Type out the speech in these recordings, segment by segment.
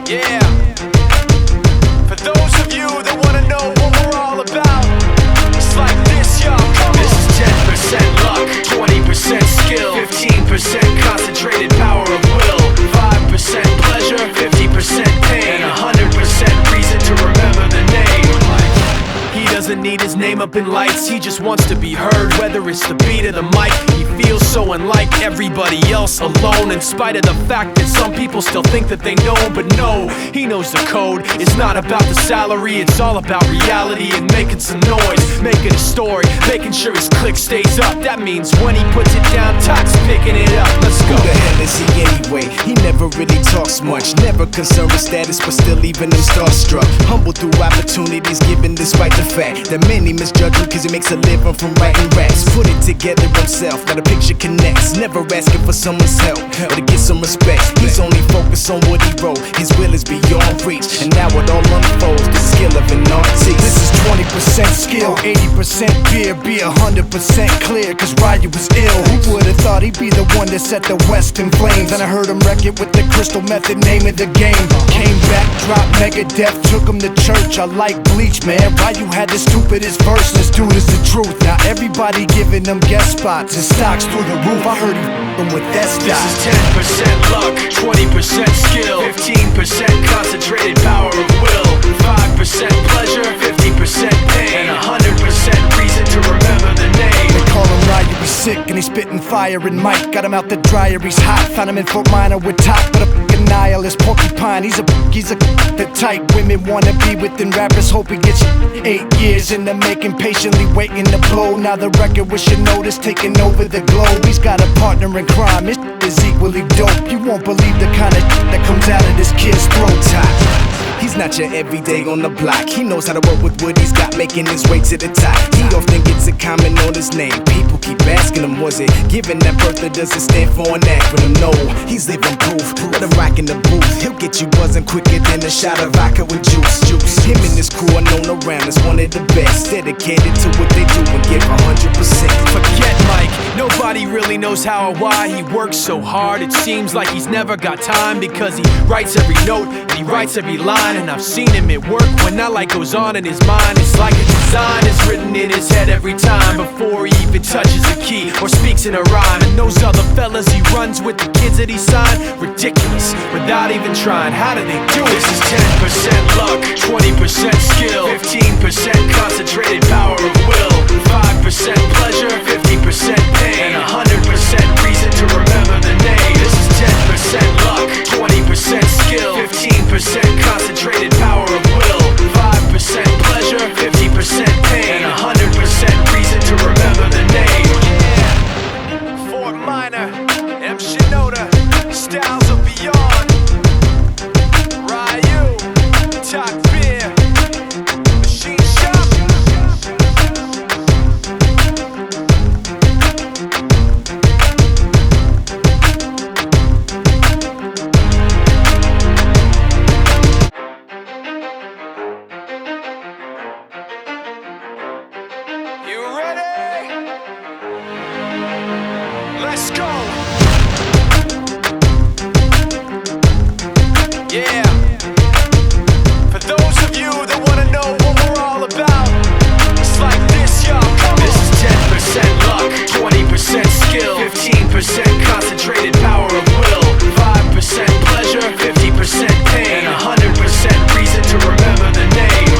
Yeah. For those of you that wanna know what we're all about, it's like this, y'all. This is 10% luck, 20% skill, 15% concentrated power of will, 5% pleasure, 50% pain, and 100% reason to remember the name. He doesn't need his name up in lights, he just wants to be heard, whether it's the beat of the mic. He feels so unlike everybody else, alone, in spite of the fact that some people still think that they know him. But no, he knows the code. It's not about the salary, it's all about reality and making some noise, making a story, making sure his click stays up. That means when he puts it down, Tox picking it up. Let's go. Who the hell is he anyway? He never really talks much, never concerned with status, but still leaving them starstruck. Humble through opportunities given despite the fact that many misjudge him cause he makes a living from writing raps. Put it together himself, now the picture connects. Never asking for someone's help or to get some respect. He's only focused on what he wrote, his will is beyond reach. And now it all unfolds, the skill of an artist. This is 20% skill, 80% fear. Be 100% clear, cause Ryu was ill. Who would've thought he'd be the one that set the West in flames? And I heard him wreck it with the Crystal Method, name of the game. Came back, dropped Megadeth, took him to church. I like Bleach, man. Ryu had the stupidest verse, this dude is the truth. Now everybody giving them guest spots and stocks through the roof. I heard he f***ing with that stock. This is 10% luck, 20% skill, 15% concentrated power of will, 5% pleasure, 50% pain, and 100% reason to remember the name. They call him Ryu, he's sick and he's spitting fire. And Mike got him out the dryer, he's hot. Found him in Fort Minor with top, but a f***ing nihilist porcupine. He's a the type women wanna be with, and rappers hope he gets 8 years in the making, patiently waiting to blow. Now the record with your notice taking over the globe. He's got a partner in crime, his is equally dope. You won't believe the kind of that comes out of this kid's throat. He's not your everyday on the block. He knows how to work with what he's got, making his way to the top. He often gets a comment on his name. People keep asking him, was it given that birth or does it stand for an acronym? No, he's living proof. Let him rock in the booth. He'll get you buzzing quicker than a shot of vodka with juice. Him and his crew are known around as one of the best, dedicated to what they do and give 100%. Forget Mike, nobody really knows how or why he works so hard. It seems like he's never got time, because he writes every note and he writes every line. And I've seen him at work when that light goes on in his mind. It's like a design is written in his head every time, before he even touches a key or speaks in a rhyme. And those other fellas he runs with, the kids that he signed, ridiculous, without even trying. How do they do it? This is 10% luck, 20% skill, 15% concentrated power of will, 5% pleasure, 50% pain, and 100% reason to remember the name. This is 10% luck, 20% skill, 15% concentrated power of will, 5% pleasure, 50% pain, and 100% reason to remember the name. Yeah. Fort Minor, M. Shinoda, styles of beyond. Ryu, Talk Beer, Machine Shop. You ready? Let's go. Yeah. For those of you that wanna know what we're all about, it's like this, y'all. This is 10% luck, 20% skill, 15% concentrated power of will, 5% pleasure, 50% pain, and 100% reason to remember the name.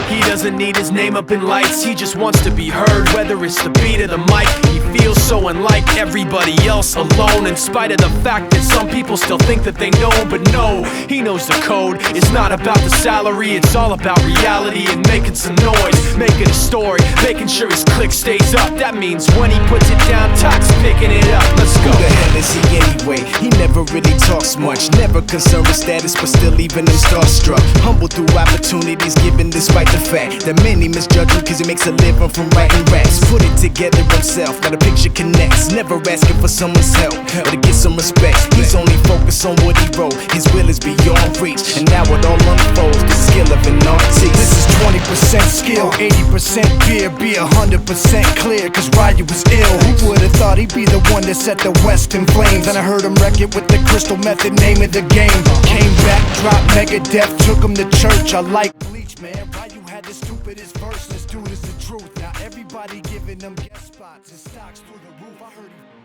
He doesn't need his name up in lights, he just wants to be heard, whether it's the beat of the mic. He feels so unlike everybody else, alone, in spite of the fact that some people still think that they know him. But no, he knows the code. It's not about the salary, it's all about reality and making some noise, making a story, making sure his click stays up. That means when he puts it down, Tox picking it up. Let's go. Who the hell is he anyway? He never really talks much, never concerned with status, but still leaving them starstruck. Humble through opportunities given despite the fact that many misjudge him cause he makes a living from writing raps. Put it together himself, now the picture connects. Never asking for someone's help or to get some respect. He's only focused on what he wrote, his will is beyond reach. And now it all unfolds, the skill skill of an artist. This is 20% skill, 80% beer. Be 100% clear, cause Ryu was ill. Who would've thought he'd be the one that set the West in flames? And I heard him wreck it with the Crystal Method, name of the game. Came back, dropped Megadeth, took him to church. I like Bleach, man. Ryu had the stupidest verse. Let's do this the truth. Now everybody giving them guest spots and stocks through the roof. I heard he